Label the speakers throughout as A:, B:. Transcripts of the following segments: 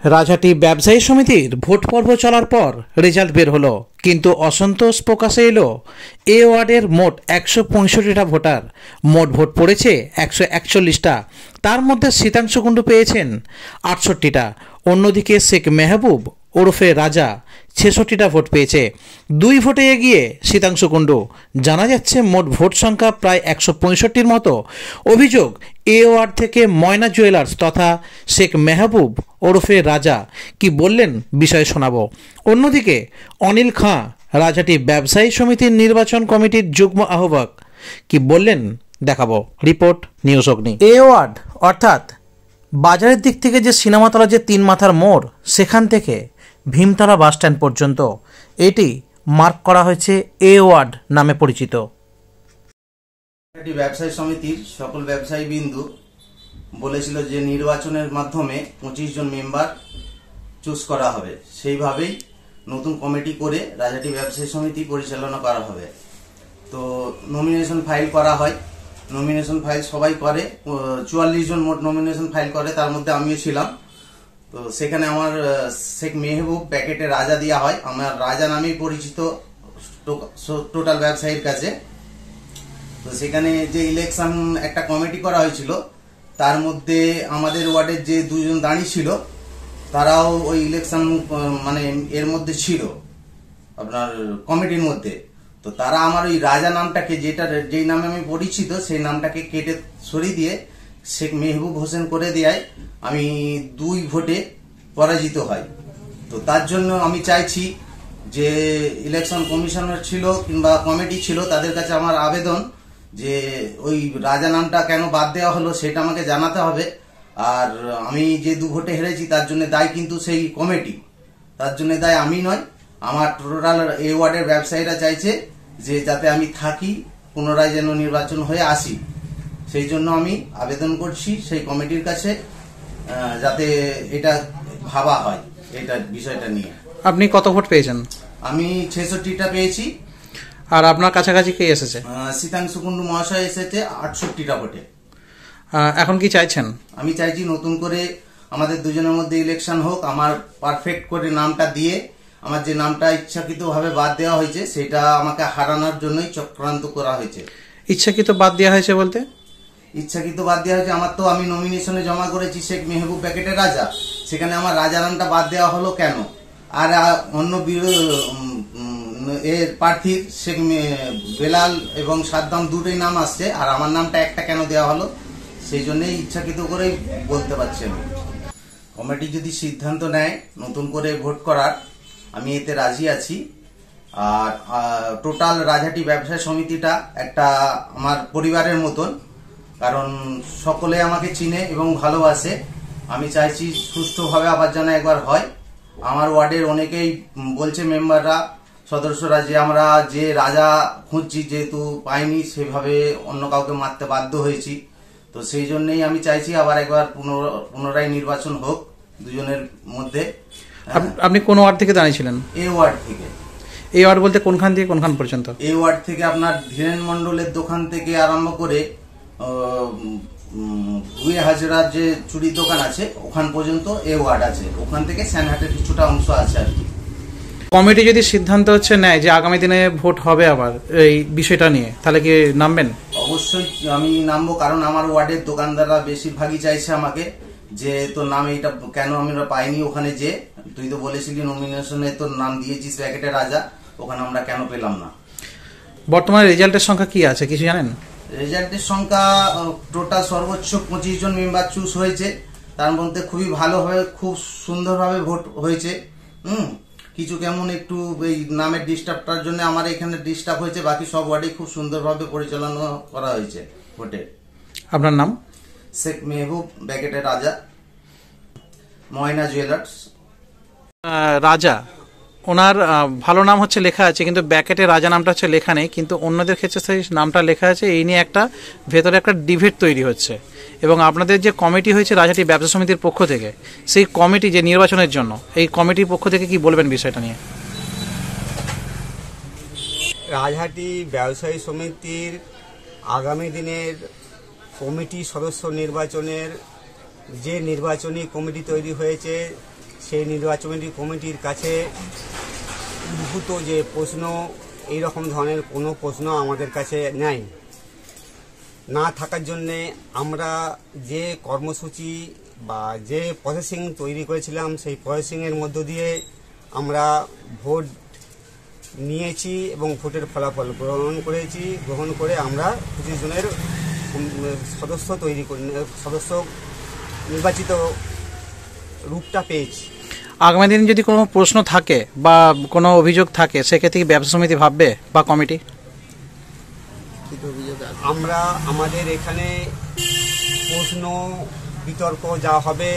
A: রাজহাটি ব্যবসায়ী সমিতির ভোট পর্ব চলার পর রেজাল্ট বের হলো, কিন্তু অসন্তোষ প্রকাশে এলো। এ ওয়ার্ডের মোট 165টা ভোটার, মোট ভোট পড়েছে 141টা। তার মধ্যে শীতাংশু কুণ্ডু পেয়েছেন 68টা। অন্যদিকে শেখ মেহবুব ওরফে রাজা 66টা ভোট পেয়েছে। 2 ভোটে এগিয়ে শীতাংশু কুণ্ডু। জানা যাচ্ছে মোট ভোট সংখ্যা প্রায় 165র মতো। অভিযোগ, এ ওয়ার্ড থেকে ময়না জুয়েলার্স তথা শেখ মেহবুব ওরফে রাজা কি বললেন বিষয়ে শোনাবো। অন্যদিকে অনিল খাঁ, রাজহাটি ব্যবসায়ী সমিতির নির্বাচন কমিটির যুগ্ম আহ্বায়ক, কি বললেন দেখাবো। Report news Agni. A word অর্থাৎ বাজারের দিক থেকে যে সিনেমাতলা যে 3 মাথার মোড়, সেখান থেকে ভীমতলা বাসস্ট্যান্ড পর্যন্ত এটি মার্ক করা হয়েছে এ ওয়ার্ড নামে পরিচিত।
B: ব্যবসায়ী সমিতির সকল ব্যবসায়ী বিন্দু বলেছিল যে নির্বাচনের মাধ্যমে 25 জন মেম্বার চুজ করা হবে, সেইভাবেই নতুন কমিটি করে রাজহাটি ব্যবসায়ী সমিতি পরিচালনা করা হবে। তো নমিনেশন ফাইল করা হয়, নমিনেশন ফাইল সবাই করে, 44 জন মোট নমিনেশন ফাইল করে, তার মধ্যে আমিও ছিলাম। তো সেখানে আমার শেখ মেহবুব প্যাকেটে রাজা দেওয়া হয়, আমার রাজা নামেই পরিচিত টোটাল ব্যবসায়ীর কাছে। তো সেখানে যে ইলেকশন একটা কমিটি করা হয়েছিল, তার মধ্যে আমাদের ওয়ার্ডের যে 2 জন দাঁড়িয়ে ছিল, তারাও ওই ইলেকশন মানে এর মধ্যে ছিল, আপনার কমিটির মধ্যে। তো তারা আমার ওই রাজা নামটাকে, যেই নামে আমি পরিচিত, সেই নামটাকে কেটে সরিয়ে দিয়ে শেখ মেহবুব হোসেন করে দেয়, আমি 2 ভোটে পরাজিত হয়। তো তার জন্য আমি চাইছি যে ইলেকশন কমিশনার ছিল কিংবা কমিটি ছিল, তাদের কাছে আমার আবেদন যে ওই রাজা নামটা কেন বাদ দেওয়া হলো সেটা আমাকে জানাতে হবে। আর আমি যে 2 ভোটে হেরেছি তার জন্য দায় কিন্তু সেই কমিটি, তার জন্য দায় আমি নয়। আমার টোটাল এ ওয়ার্ডের ব্যবসায়ীরা চাইছে যে যাতে আমি থাকি, পুনরায় যেন নির্বাচন হয়ে আসি, সেই জন্য আমি আবেদন করছি সেই কমিটির কাছে, যাতে এটা ভাবা হয় এটা বিষয়টা নিয়ে।
A: আপনি কত ভোট পেয়েছেন?
B: আমি 66টা পেয়েছি।
A: আর আপনার কাছাকাছি কে এসেছে?
B: শীতাংশু কুণ্ডু মহাশয় এসেছে 68টা ভোটে।
A: এখন কি চাইছেন?
B: আমি চাইছি নতুন করে আমাদের দুজনের মধ্যে ইলেকশন হোক, আমার পারফেক্ট করে নামটা দিয়ে, আমার যে নামটা ইচ্ছাকৃতভাবে বাদ দেওয়া হয়েছে সেটা আমাকে হারানোর জন্যই চক্রান্ত করা হয়েছে।
A: ইচ্ছাকৃত বাদ দেওয়া হয়েছে বলতে?
B: ইচ্ছাকৃত বাদ দেওয়া হয়েছে, আমার তো আমি নমিনেশনে জমা করেছি শেখ মেহবুব প্যাকেটের রাজা, সেখানে আমার রাজা নামটা বাদ দেওয়া হলো কেন? আর অন্য এর প্রার্থীর শেখ বেলাল এবং সাদ্দাম দুটোই নাম আসছে, আর আমার নামটা একটা কেন দেওয়া হলো? সেই জন্যই ইচ্ছাকৃত করেই বলতে পারছি আমি। কমিটি যদি সিদ্ধান্ত নেয় নতুন করে ভোট করার, আমি এতে রাজি আছি। আর টোটাল রাজহাটি ব্যবসায়ী সমিতিটা একটা আমার পরিবারের মতন, কারণ সকলে আমাকে চিনে এবং ভালোবাসে। আমি চাইছি সুষ্ঠুভাবে আবার যেন একবার হয়। আমার ওয়ার্ডের অনেকেই বলছে, মেম্বাররা, সদস্যরা, যে আমরা যে রাজা খুঁজছি যেহেতু পাইনি, সেভাবে অন্য কাউকে মারতে বাধ্য হয়েছি। তো সেই জন্যই আমি চাইছি আবার একবার পুনরায় নির্বাচন হোক দুজনের মধ্যে।
A: আপনি কোন ওয়ার্ড থেকে দাঁড়িয়েছিলেন?
B: এই ওয়ার্ড থেকে।
A: এই ওয়ার্ড বলতে কোনখান থেকে কোনখান পর্যন্ত?
B: এই ওয়ার্ড থেকে আপনার ধীরেন মন্ডলের দোকান থেকে আরম্ভ করে ভুয়ে হাজরার যে চুরির দোকান আছে ওখান পর্যন্ত এই ওয়ার্ড আছে, ওখান থেকে স্যানহাটের কিছুটা অংশ আছে আর কি।
A: কমিটি যদি সিদ্ধান্ত নেয় যে আগামী দিনে ভোট হবে আবার এই বিষয়টা নিয়ে, তাহলে কি নামবেন?
B: অবশ্যই আমি নামবো, কারণ আমার ওয়ার্ডের দোকানদাররা বেশিরভাগই চাইছে আমাকে যে তোর নাম এটা কেন আমরা পাইনি, ওখানে যে তুই তো বলেছিলি নমিনেশনে তোর নাম দিয়েছিস প্যাকেটের রাজা, ওখানে আমরা কেন পেলাম না।
A: বর্তমানে রেজাল্টের সংখ্যা কি আছে কিছু জানেন?
B: রেজাল্টের সংখ্যা টোটাল সর্বোচ্চ 25 জন মেম্বার চুজ হয়েছে, তার মধ্যে খুবই ভালোভাবে খুব সুন্দরভাবে ভোট হয়েছে। কিছু কেমন একটু এই নামের ডিস্টার্বটার জন্য আমার এখানে ডিস্টার্ব হয়েছে, বাকি সব ওয়ার্ডেই খুব সুন্দরভাবে পরিচালনা করা হয়েছে ভোটে।
A: আপনার নাম?
B: শেখ মেহবুব প্যাকেটের রাজা, ময়না জুয়েলার্স।
A: রাজা, ওনার ভালো নাম হচ্ছে লেখা আছে, কিন্তু ব্যাকেটে রাজা নামটা হচ্ছে লেখা নেই, কিন্তু অন্যদের ক্ষেত্রে সেই নামটা লেখা আছে। এই নিয়ে একটা ভেতরে একটা ডিবেট তৈরি হচ্ছে। এবং আপনাদের যে কমিটি হয়েছে রাজহাটি ব্যবসা সমিতির পক্ষ থেকে, সেই কমিটি যে নির্বাচনের জন্য, এই কমিটির পক্ষ থেকে কি বলবেন বিষয়টা নিয়ে?
C: রাজহাটি ব্যবসায়ী সমিতির আগামী দিনের কমিটি সদস্য নির্বাচনের যে নির্বাচনী কমিটি তৈরি হয়েছে সেই নির্বাচনী কমিটির কাছে উদ্ভূত যে প্রশ্ন, এই রকম ধরনের কোনো প্রশ্ন আমাদের কাছে নেই। না থাকার জন্যে আমরা যে কর্মসূচি বা যে প্রসেসিং তৈরি করেছিলাম, সেই প্রসেসিংয়ের মধ্য দিয়ে আমরা ভোট নিয়েছি এবং ভোটের ফলাফল গ্রহণ করে আমরা 25 জনের সদস্য নির্বাচিত রূপটা পেয়েছি।
A: আগামী দিনে যদি কোনো প্রশ্ন থাকে বা কোনো অভিযোগ থাকে, সেক্ষেত্রে কি ব্যবসা সমিতি ভাববে বা কমিটি?
C: আমরা আমাদের এখানে প্রশ্ন বিতর্ক যা হবে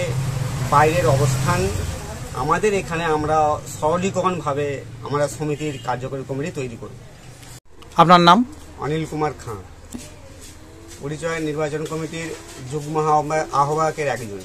C: বাইরের অবস্থান, আমাদের এখানে আমরা সরলীকরণভাবে আমরা সমিতির কার্যকরী কমিটি তৈরি করি।
A: আপনার নাম?
C: অনিল কুমার খাঁ, পরিচয় নির্বাচন কমিটির যুগ্ম আহ্বায়কের একজন।